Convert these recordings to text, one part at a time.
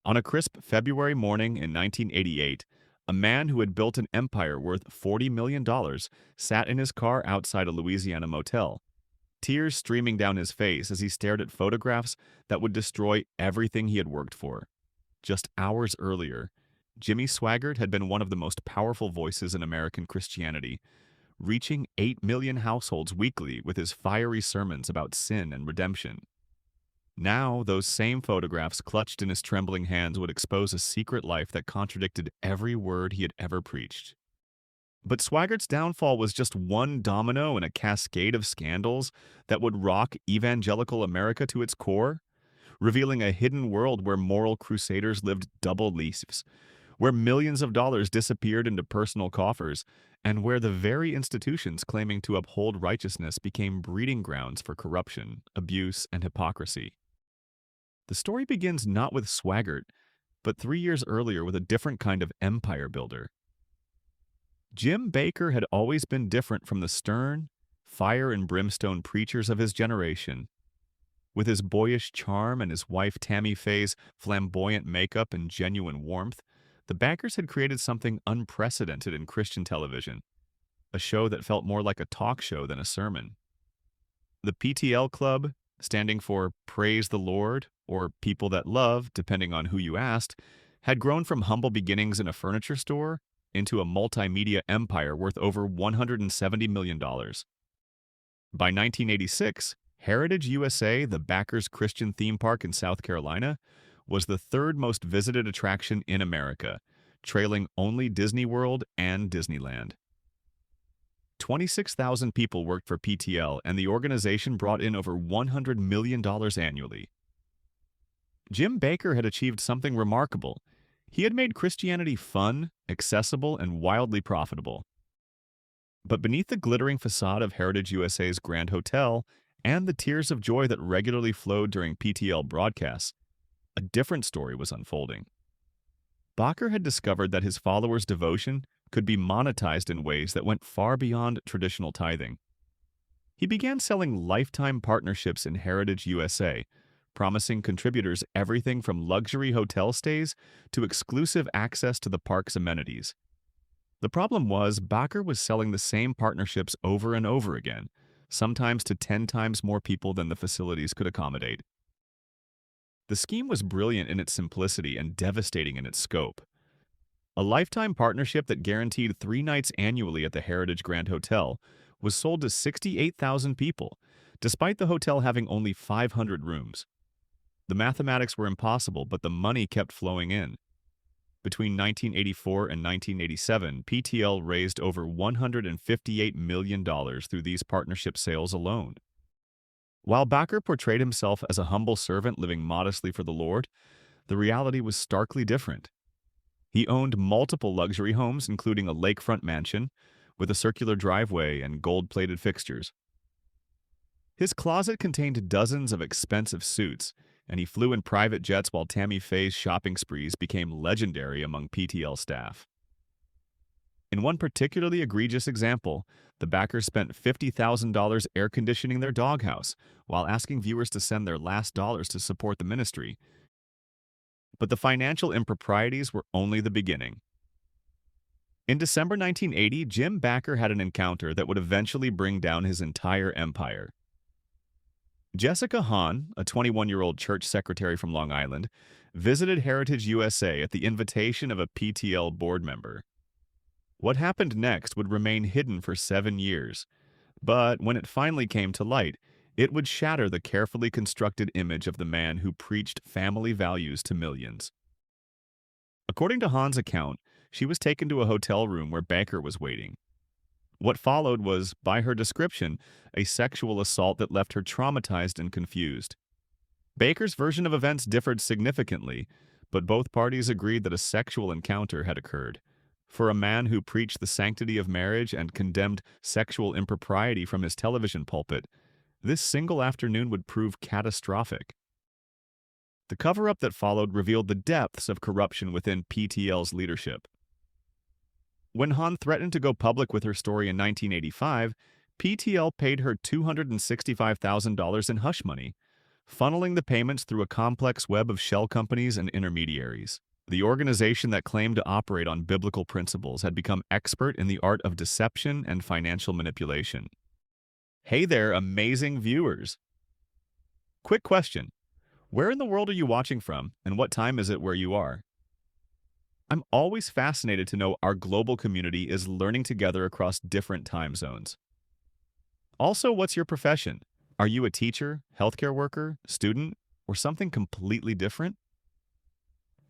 On a crisp February morning in 1988, a man who had built an empire worth $40 million sat in his car outside a Louisiana motel, tears streaming down his face as he stared at photographs that would destroy everything he had worked for. Just hours earlier, Jimmy Swaggart had been one of the most powerful voices in American Christianity, reaching 8 million households weekly with his fiery sermons about sin and redemption. Now, those same photographs clutched in his trembling hands would expose a secret life that contradicted every word he had ever preached. But Swaggart's downfall was just one domino in a cascade of scandals that would rock Evangelical America to its core, revealing a hidden world where moral crusaders lived double lives, where millions of dollars disappeared into personal coffers, and where the very institutions claiming to uphold righteousness became breeding grounds for corruption, abuse, and hypocrisy. The story begins not with Swaggart, but 3 years earlier with a different kind of empire builder. Jim Bakker had always been different from the stern, fire and brimstone preachers of his generation. With his boyish charm and his wife Tammy Faye's flamboyant makeup and genuine warmth, the Bakkers had created something unprecedented in Christian television, a show that felt more like a talk show than a sermon. The PTL Club, standing for Praise the Lord, or People That Love, depending on who you asked, had grown from humble beginnings in a furniture store into a multimedia empire worth over $170 million. By 1986, Heritage USA, the Bakkers Christian theme park in South Carolina, was the third most visited attraction in America, trailing only Disney World and Disneyland. 26,000 people worked for PTL, and the organization brought in over $100 million annually. Jim Bakker had achieved something remarkable. He had made Christianity fun, accessible, and wildly profitable. But beneath the glittering facade of Heritage USA's Grand Hotel and the tears of joy that regularly flowed during PTL broadcasts, a different story was unfolding. Bakker had discovered that his followers' devotion could be monetized in ways that went far beyond traditional tithing. He began selling lifetime partnerships in Heritage USA, promising contributors everything from luxury hotel stays to exclusive access to the park's amenities. The problem was Bakker was selling the same partnerships over and over again, sometimes to 10 times more people than the facilities could accommodate. The scheme was brilliant in its simplicity and devastating in its scope. A lifetime partnership that guaranteed 3 nights annually at the Heritage Grand Hotel was sold to 68,000 people, despite the hotel having only 500 rooms. The mathematics were impossible, but the money kept flowing in. Between 1984 and 1987, PTL raised over $158 million through these partnership sales alone. While Bakker portrayed himself as a humble servant living modestly for the Lord, the reality was starkly different. He owned multiple luxury homes, including a lakefront mansion with a circular driveway and gold-plated fixtures. His closet contained dozens of expensive suits, and he flew in private jets while Tammy Faye's shopping sprees became legendary among PTL staff. In one particularly egregious example, the Bakkers spent $50,000 air conditioning their doghouse while asking viewers to send their last dollars to support the ministry. But the financial improprieties were only the beginning. In December 1980, Jim Bakker had an encounter that would eventually bring down his entire empire. Jessica Hahn, a 21-year-old church secretary from Long Island, visited Heritage USA at the invitation of a PTL board member. What happened next would remain hidden for 7 years, but when it finally came to light, it would shatter the carefully constructed image of the man who preached family values to millions. According to Hahn's account, she was taken to a hotel room where Bakker was waiting. What followed was, by her description, a sexual assault that left her traumatized and confused. Bakker's version of events differed significantly, but both parties agreed that a sexual encounter had occurred. For a man who preached the sanctity of marriage and condemned sexual impropriety from his television pulpit, this single afternoon would prove catastrophic. The cover-up that followed revealed the depths of corruption within PTL's leadership. When Hahn threatened to go public with her story in 1985, PTL paid her $265,000 in hush money, funneling the payments through a complex web of shell companies and intermediaries. The organization that claimed to operate on biblical principles had become expert in the art of deception and financial manipulation. Hey there, amazing viewers! Quick question. Where in the world are you watching from, and what time is it where you are? I'm always fascinated to know our global community is learning together across different time zones. Also, what's your profession? Are you a teacher, healthcare worker, student, or something completely different?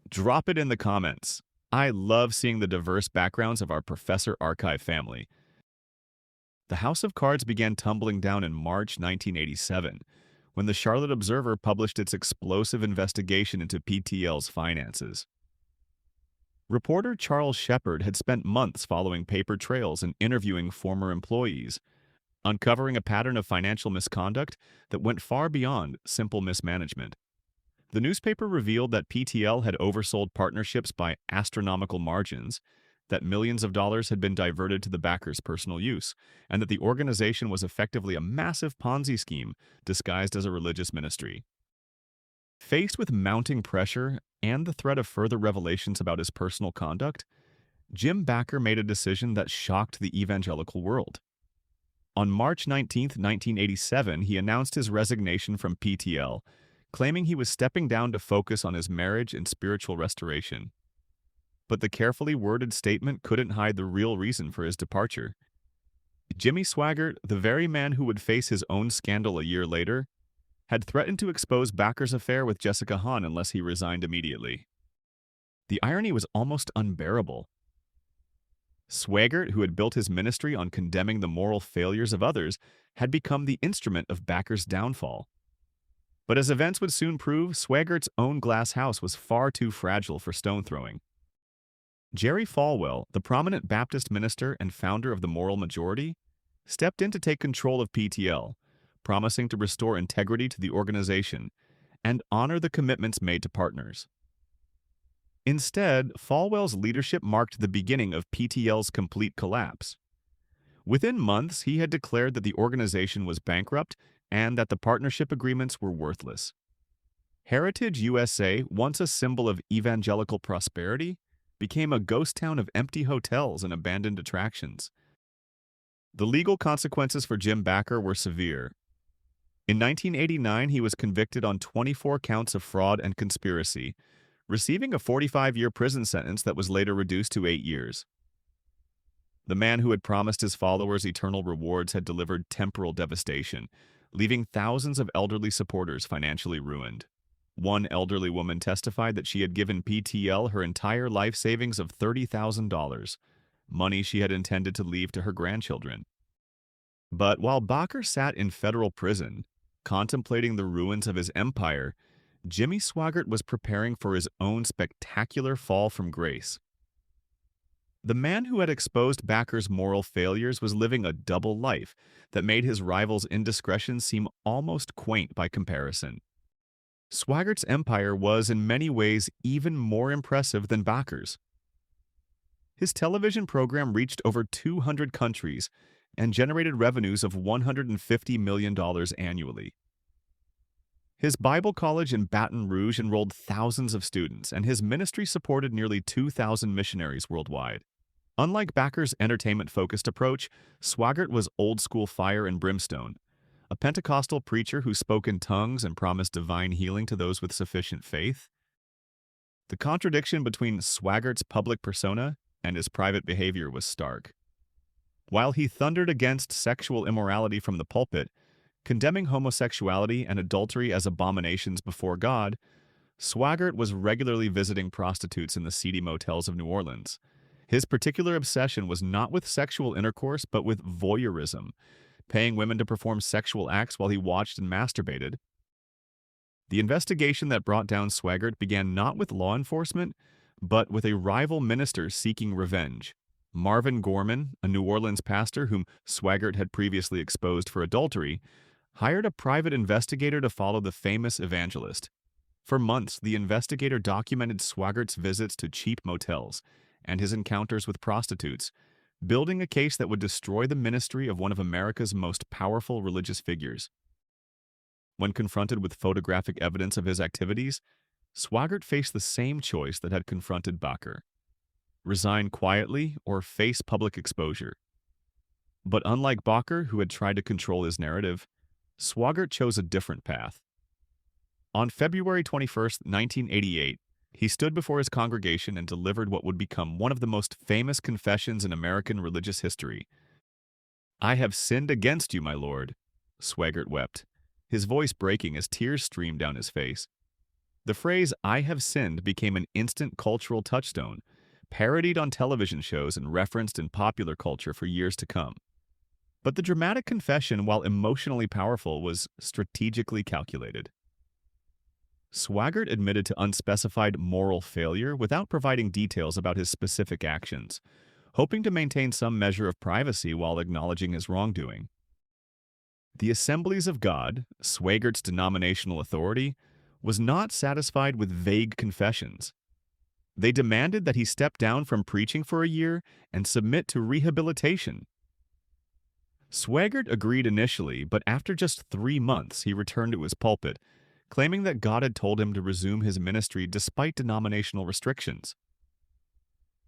Drop it in the comments. I love seeing the diverse backgrounds of our Professor Archive family. The House of Cards began tumbling down in March 1987, when the Charlotte Observer published its explosive investigation into PTL's finances. Reporter Charles Shepard had spent months following paper trails and interviewing former employees, uncovering a pattern of financial misconduct that went far beyond simple mismanagement. The newspaper revealed that PTL had oversold partnerships by astronomical margins, that millions of dollars had been diverted to the Bakker's personal use, and that the organization was effectively a massive Ponzi scheme disguised as a religious ministry. Faced with mounting pressure and the threat of further revelations about his personal conduct, Jim Bakker made a decision that shocked the evangelical world. On March 19, 1987, he announced his resignation from PTL, claiming he was stepping down to focus on his marriage and spiritual restoration. But the carefully worded statement couldn't hide the real reason for his departure. Jimmy Swaggart, the very man who would face his own scandal a year later, had threatened to expose Bakker's affair with Jessica Hahn unless he resigned immediately. The irony was almost unbearable. Swaggart, who had built his ministry on condemning the moral failures of others, had become the instrument of Bakker's downfall. But as events would soon prove, Swaggart's own glass house was far too fragile for stone throwing. Jerry Falwell, the prominent Baptist minister and founder of the Moral Majority, stepped in to take control of PTL, promising to restore integrity to the organization and honor the commitments made to partners. Instead, Falwell's leadership marked the beginning of PTL's complete collapse. Within months, he had declared that the organization was bankrupt and that the partnership agreements were worthless. Heritage USA, once a symbol of evangelical prosperity, became a ghost town of empty hotels and abandoned attractions. The legal consequences for Jim Bakker were severe. In 1989, he was convicted on 24 counts of fraud and conspiracy, receiving a 45-year prison sentence that was later reduced to 8 years. The man who had promised his followers eternal rewards had delivered temporal devastation, leaving thousands of elderly supporters financially ruined. One elderly woman testified that she had given PTL her entire life savings of $30,000, money she had intended to leave to her grandchildren. But while Bakker sat in federal prison, contemplating the ruins of his empire, Jimmy Swaggart was preparing for his own spectacular fall from grace. The man who had exposed Bakker's moral failures was living a double life that made his rival's indiscretions seem almost quaint by comparison. Swaggart's empire was in many ways even more impressive than Bakker's. His television program reached over 200 countries and generated revenues of $150 million annually. His Bible college in Baton Rouge enrolled thousands of students, and his ministry supported nearly 2,000 missionaries worldwide. Unlike Bakker's entertainment-focused approach, Swaggart was old-school fire and brimstone, a Pentecostal preacher who spoke in tongues and promised divine healing to those with sufficient faith. The contradiction between Swaggart's public persona and his private behavior was stark. While he thundered against sexual immorality from the pulpit, condemning homosexuality and adultery as abominations before God, Swaggart was regularly visiting prostitutes in the seedy motels of New Orleans. His particular obsession was not with sexual intercourse, but with voyeurism, paying women to perform sexual acts while he watched and masturbated. The investigation that brought down Swaggart began not with law enforcement, but with a rival minister seeking revenge. Marvin Gorman, a New Orleans pastor whom Swaggart had previously exposed for adultery, hired a private investigator to follow the famous evangelist. For months, the investigator documented Swaggart's visits to cheap motels and his encounters with prostitutes, building a case that would destroy the ministry of one of America's most powerful religious figures. When confronted with photographic evidence of his activities, Swaggart faced the same choice that had confronted Bakker: resign quietly or face public exposure. But unlike Bakker, who had tried to control his narrative, Swaggart chose a different path. On February 21st, 1988, he stood before his congregation and delivered what would become one of the most famous confessions in American religious history. "I have sinned against you, my Lord," Swaggart wept, his voice breaking as tears streamed down his face. The phrase, "I have sinned," became an instant cultural touchstone, parodied on television shows and referenced in popular culture for years to come. But the dramatic confession, while emotionally powerful, was strategically calculated. Swaggart admitted to unspecified moral failure without providing details about his specific actions, hoping to maintain some measure of privacy while acknowledging his wrongdoing. The Assemblies of God, Swaggart's denominational authority, was not satisfied with vague confessions. They demanded that he step down from preaching for a year and submit to rehabilitation. Swaggart agreed initially, but after just 3 months he returned to his pulpit, claiming that God had told him to resume his ministry despite denominational restrictions.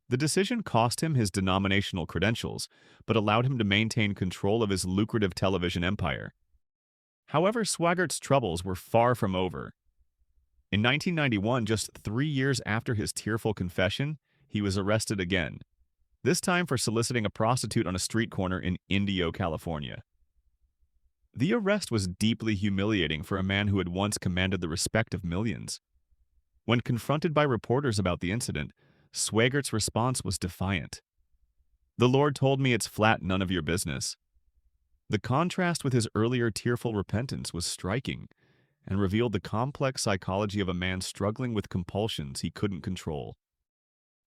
The decision cost him his denominational credentials, but allowed him to maintain control of his lucrative television empire. However, Swaggart's troubles were far from over. In 1991, just 3 years after his tearful confession, he was arrested again, this time for soliciting a prostitute on a street corner in Indio, California. The arrest was deeply humiliating for a man who had once commanded the respect of millions. When confronted by reporters about the incident, Swaggart's response was defiant. "The Lord told me it's flat none of your business." The contrast with his earlier tearful repentance was striking and revealed the complex psychology of a man struggling with compulsions he couldn't control.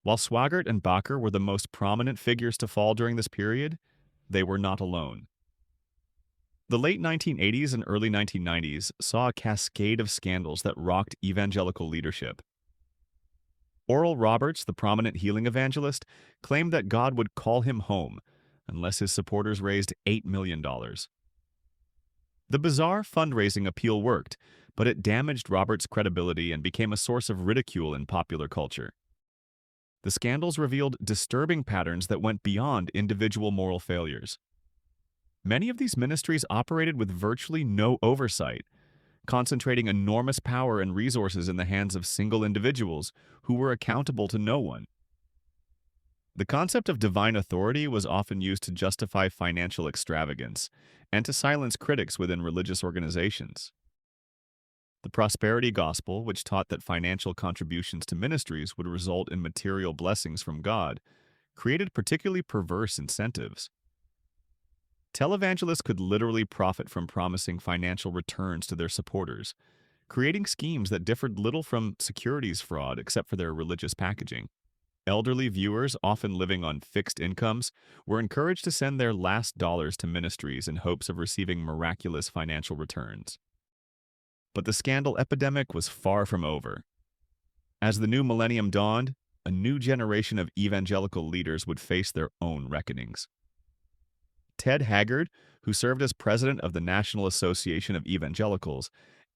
While Swaggart and Bakker were the most prominent figures to fall during this period, they were not alone. The late 1980s and early 1990s saw a cascade of scandals that rocked evangelical leadership. Oral Roberts, the prominent healing evangelist, claimed that God would call him home unless his supporters raised $8 million. The bizarre fundraising appeal worked, but it damaged Roberts' credibility and became a source of ridicule in popular culture. The scandals revealed disturbing patterns that went beyond individual moral failures. Many of these ministries operated with virtually no oversight, concentrating enormous power and resources in the hands of single individuals who were accountable to no one. The concept of divine authority was often used to justify financial extravagance and to silence critics within religious organizations. The prosperity gospel, which taught that financial contributions to ministries would result in material blessings from God, created particularly perverse incentives. Televangelists could literally profit from promising financial returns to their supporters, creating schemes that differed little from securities fraud except for their religious packaging. Elderly viewers, often living on fixed incomes, were encouraged to send their last dollars to ministries in hopes of receiving miraculous financial returns. But the scandal epidemic was far from over. As the new millennium dawned, a new generation of evangelical leaders would face their own reckonings. Ted Haggard, who served as president of the National Association of Evangelicals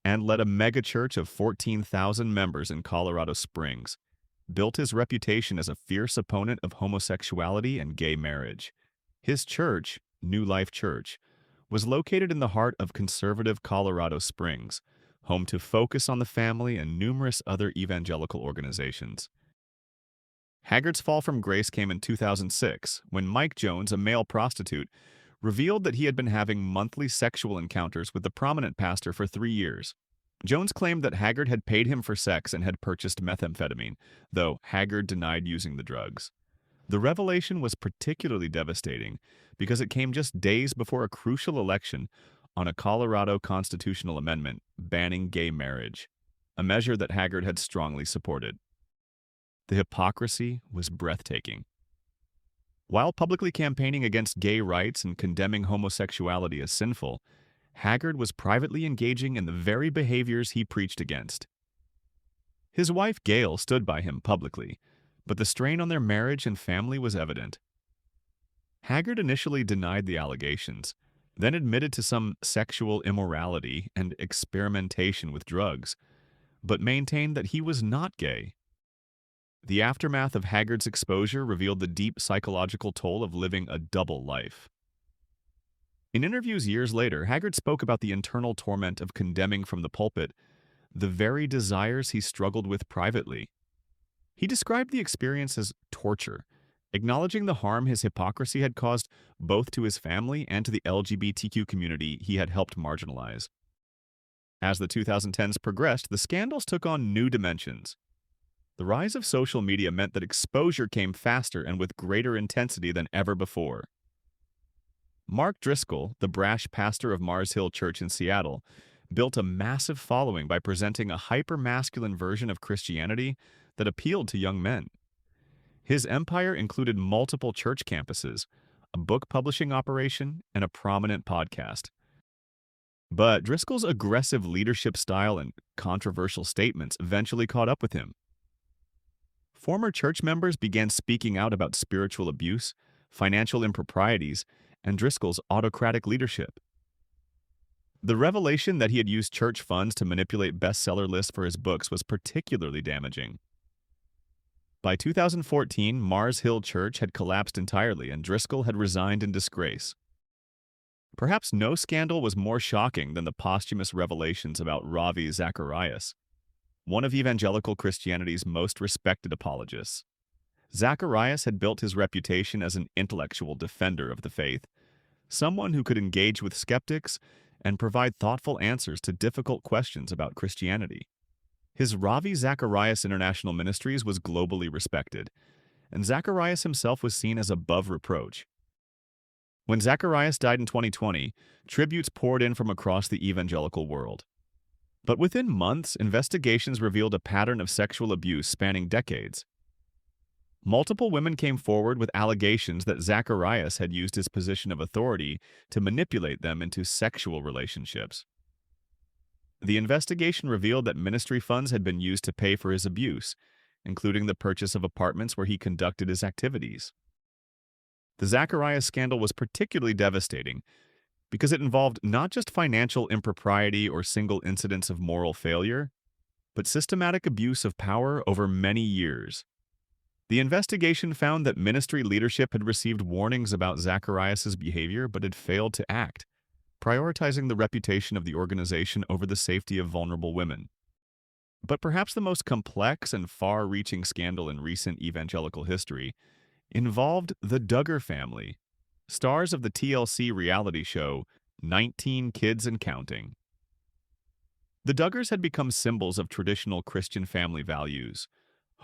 and led a megachurch of 14,000 members in Colorado Springs, built his reputation as a fierce opponent of homosexuality and gay marriage. His church, New Life Church, was located in the heart of conservative Colorado Springs, home to Focus on the Family and numerous other evangelical organizations. Haggard's fall from grace came in 2006, when Mike Jones, a male prostitute, revealed that he had been having monthly sexual encounters with the prominent pastor for 3 years. Jones claimed that Haggard had paid him for sex and had purchased methamphetamine, though Haggard denied using the drugs. The revelation was particularly devastating because it came just days before a crucial election on a Colorado constitutional amendment banning gay marriage, a measure that Haggard had strongly supported. The hypocrisy was breathtaking. While publicly campaigning against gay rights and condemning homosexuality as sinful, Haggard was privately engaging in the very behaviors he preached against. His wife Gail stood by him publicly, but the strain on their marriage and family was evident. Haggard initially denied the allegations, then admitted to some sexual immorality and experimentation with drugs, but maintained that he was not gay. The aftermath of Haggard's exposure revealed the deep psychological toll of living a double life. In interviews years later, Haggard spoke about the internal torment of condemning from the pulpit the very desires he struggled with privately. He described the experience as torture, acknowledging the harm his hypocrisy had caused both to his family and to the LGBTQ community he had helped marginalize. As the 2010s progressed, the scandals took on new dimensions. The rise of social media meant that exposure came faster and with greater intensity than ever before. Mark Driscoll, the brash pastor of Mars Hill Church in Seattle, built a massive following by presenting a hyper-masculine version of Christianity that appealed to young men. His empire included multiple church campuses, a book publishing operation, and a prominent podcast. But Driscoll's aggressive leadership style and controversial statements eventually caught up with him. Former church members began speaking out about spiritual abuse, financial improprieties, and Driscoll's autocratic leadership. The revelation that he had used church funds to manipulate bestseller lists for his books was particularly damaging. By 2014, Mars Hill Church had collapsed entirely and Driscoll had resigned in disgrace. Perhaps no scandal was more shocking than the posthumous revelations about Ravi Zacharias, one of evangelical Christianity's most respected apologists. Zacharias had built his reputation as an intellectual defender of the faith, someone who could engage with skeptics and provide thoughtful answers to difficult questions about Christianity. His Ravi Zacharias International Ministries was globally respected, and Zacharias himself was seen as above reproach. When Zacharias died in 2020, tributes poured in from across the evangelical world. But within months, investigations revealed a pattern of sexual abuse spanning decades. Multiple women came forward with allegations that Zacharias had used his position of authority to manipulate them into sexual relationships. The investigation revealed that ministry funds had been used to pay for his abuse, including the purchase of apartments where he conducted his activities. The Zacharias scandal was particularly devastating because it involved not just financial impropriety or single incidents of moral failure, but systematic abuse of power over many years. The investigation found that ministry leadership had received warnings about Zacharias' behavior but had failed to act, prioritizing the reputation of the organization over the safety of vulnerable women. But perhaps the most complex and far-reaching scandal in recent evangelical history involved the Duggar family, stars of the TLC reality show 19 Kids and Counting. The Duggars had become symbols of traditional Christian family values,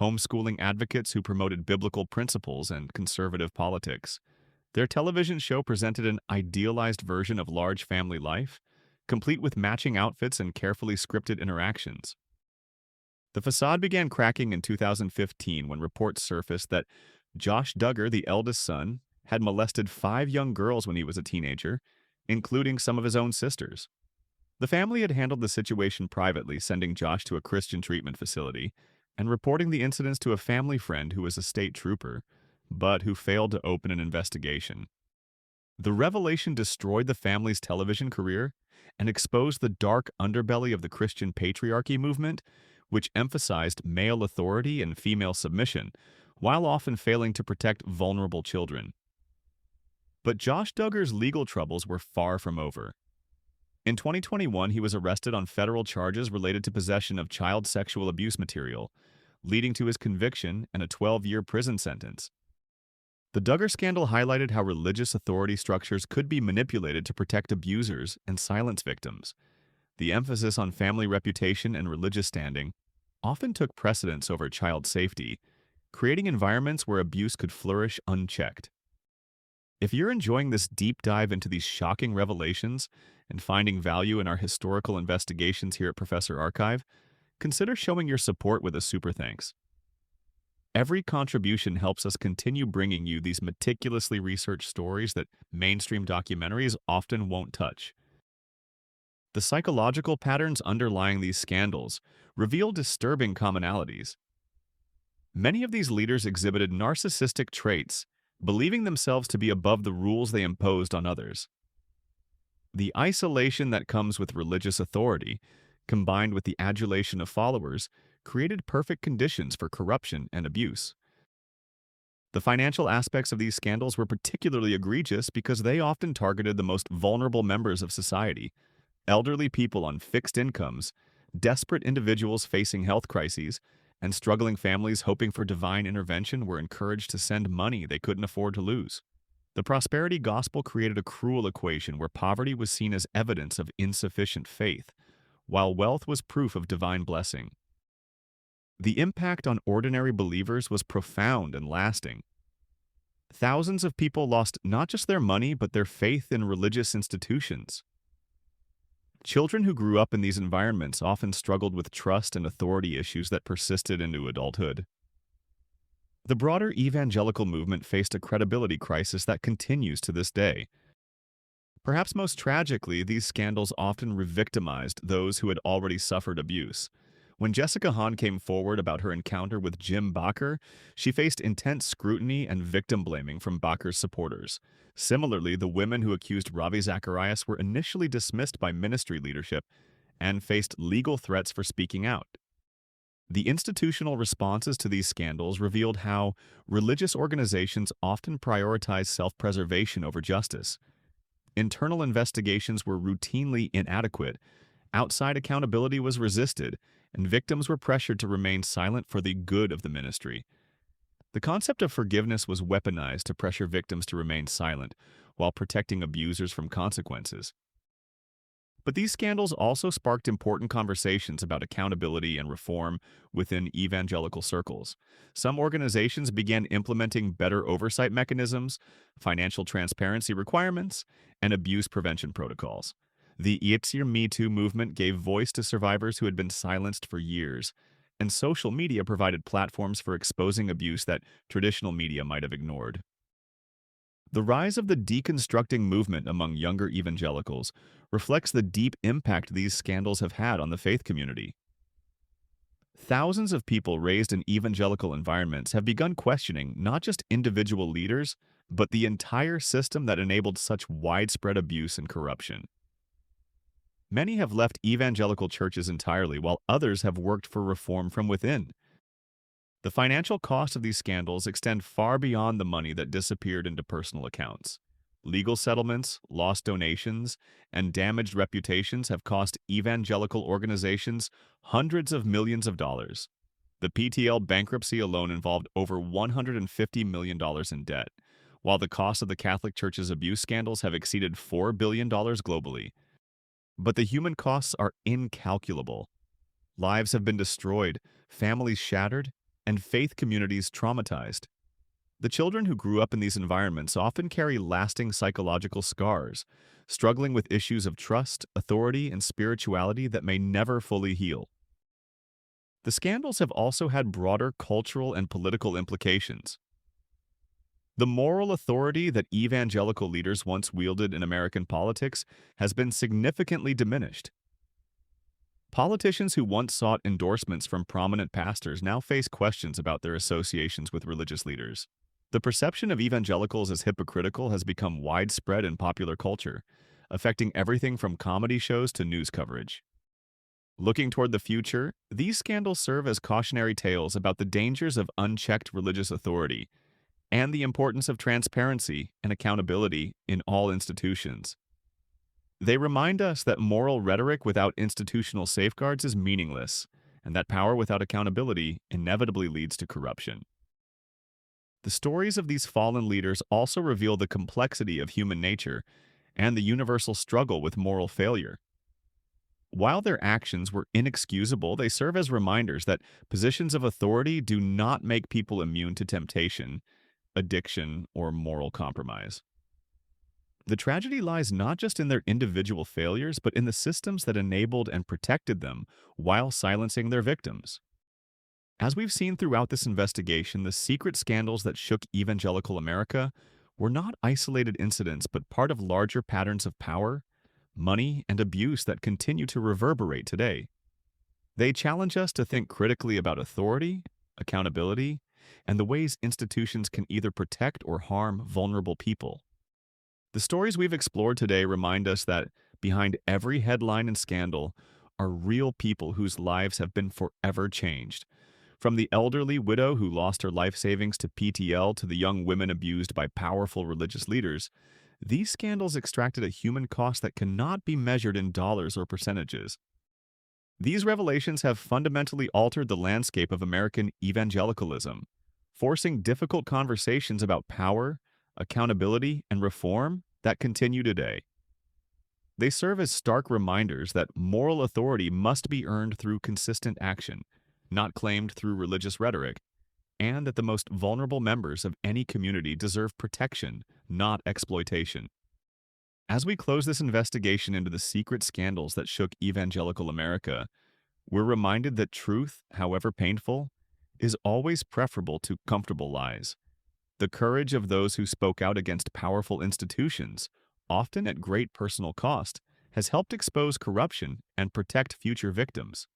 homeschooling advocates who promoted biblical principles and conservative politics. Their television show presented an idealized version of large family life, complete with matching outfits and carefully scripted interactions. The facade began cracking in 2015 when reports surfaced that Josh Duggar, the eldest son, had molested 5 young girls when he was a teenager, including some of his own sisters. The family had handled the situation privately, sending Josh to a Christian treatment facility and reporting the incidents to a family friend who was a state trooper, but who failed to open an investigation. The revelation destroyed the family's television career and exposed the dark underbelly of the Christian patriarchy movement, which emphasized male authority and female submission, while often failing to protect vulnerable children. But Josh Duggar's legal troubles were far from over. In 2021, he was arrested on federal charges related to possession of child sexual abuse material, leading to his conviction and a 12-year prison sentence. The Duggar scandal highlighted how religious authority structures could be manipulated to protect abusers and silence victims. The emphasis on family reputation and religious standing often took precedence over child safety, creating environments where abuse could flourish unchecked. If you're enjoying this deep dive into these shocking revelations and finding value in our historical investigations here at Professor Archive, consider showing your support with a super thanks. Every contribution helps us continue bringing you these meticulously researched stories that mainstream documentaries often won't touch. The psychological patterns underlying these scandals reveal disturbing commonalities. Many of these leaders exhibited narcissistic traits, believing themselves to be above the rules they imposed on others. The isolation that comes with religious authority, combined with the adulation of followers, created perfect conditions for corruption and abuse. The financial aspects of these scandals were particularly egregious because they often targeted the most vulnerable members of society: elderly people on fixed incomes, desperate individuals facing health crises, and struggling families hoping for divine intervention were encouraged to send money they couldn't afford to lose. The prosperity gospel created a cruel equation where poverty was seen as evidence of insufficient faith, while wealth was proof of divine blessing. The impact on ordinary believers was profound and lasting. Thousands of people lost not just their money, but their faith in religious institutions. Children who grew up in these environments often struggled with trust and authority issues that persisted into adulthood. The broader evangelical movement faced a credibility crisis that continues to this day. Perhaps most tragically, these scandals often re-victimized those who had already suffered abuse. When Jessica Hahn came forward about her encounter with Jim Bakker, she faced intense scrutiny and victim blaming from Bakker's supporters. Similarly, the women who accused Ravi Zacharias were initially dismissed by ministry leadership and faced legal threats for speaking out. The institutional responses to these scandals revealed how religious organizations often prioritize self-preservation over justice. Internal investigations were routinely inadequate, outside accountability was resisted, and victims were pressured to remain silent for the good of the ministry. The concept of forgiveness was weaponized to pressure victims to remain silent, while protecting abusers from consequences. But these scandals also sparked important conversations about accountability and reform within evangelical circles. Some organizations began implementing better oversight mechanisms, financial transparency requirements, and abuse prevention protocols. The It's Your Me Too movement gave voice to survivors who had been silenced for years, and social media provided platforms for exposing abuse that traditional media might have ignored. The rise of the deconstructing movement among younger evangelicals reflects the deep impact these scandals have had on the faith community. Thousands of people raised in evangelical environments have begun questioning not just individual leaders, but the entire system that enabled such widespread abuse and corruption. Many have left evangelical churches entirely, while others have worked for reform from within. The financial costs of these scandals extend far beyond the money that disappeared into personal accounts. Legal settlements, lost donations, and damaged reputations have cost evangelical organizations hundreds of millions of dollars. The PTL bankruptcy alone involved over $150 million in debt, while the cost of the Catholic Church's abuse scandals have exceeded $4 billion globally. But the human costs are incalculable. Lives have been destroyed, families shattered, and faith communities traumatized. The children who grew up in these environments often carry lasting psychological scars, struggling with issues of trust, authority, and spirituality that may never fully heal. The scandals have also had broader cultural and political implications. The moral authority that evangelical leaders once wielded in American politics has been significantly diminished. Politicians who once sought endorsements from prominent pastors now face questions about their associations with religious leaders. The perception of evangelicals as hypocritical has become widespread in popular culture, affecting everything from comedy shows to news coverage. Looking toward the future, these scandals serve as cautionary tales about the dangers of unchecked religious authority and the importance of transparency and accountability in all institutions. They remind us that moral rhetoric without institutional safeguards is meaningless, and that power without accountability inevitably leads to corruption. The stories of these fallen leaders also reveal the complexity of human nature and the universal struggle with moral failure. While their actions were inexcusable, they serve as reminders that positions of authority do not make people immune to temptation, addiction, or moral compromise. The tragedy lies not just in their individual failures, but in the systems that enabled and protected them while silencing their victims. As we've seen throughout this investigation, the secret scandals that shook Evangelical America were not isolated incidents, but part of larger patterns of power, money, and abuse that continue to reverberate today. They challenge us to think critically about authority, accountability, and the ways institutions can either protect or harm vulnerable people. The stories we've explored today remind us that behind every headline and scandal are real people whose lives have been forever changed. From the elderly widow who lost her life savings to PTL to the young women abused by powerful religious leaders, these scandals extracted a human cost that cannot be measured in dollars or percentages. These revelations have fundamentally altered the landscape of American evangelicalism, forcing difficult conversations about power, accountability, and reform that continue today. They serve as stark reminders that moral authority must be earned through consistent action, not claimed through religious rhetoric, and that the most vulnerable members of any community deserve protection, not exploitation. As we close this investigation into the secret scandals that shook evangelical America, we're reminded that truth, however painful, is always preferable to comfortable lies. The courage of those who spoke out against powerful institutions, often at great personal cost, has helped expose corruption and protect future victims.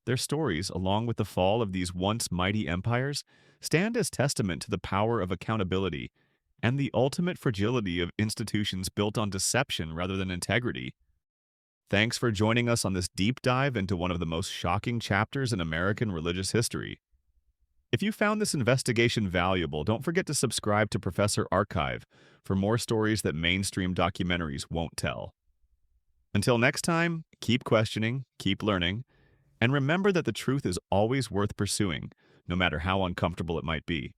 Their stories, along with the fall of these once mighty empires, stand as testament to the power of accountability and the ultimate fragility of institutions built on deception rather than integrity. Thanks for joining us on this deep dive into one of the most shocking chapters in American religious history. If you found this investigation valuable, don't forget to subscribe to Professor Archive for more stories that mainstream documentaries won't tell. Until next time, keep questioning, keep learning, and remember that the truth is always worth pursuing, no matter how uncomfortable it might be.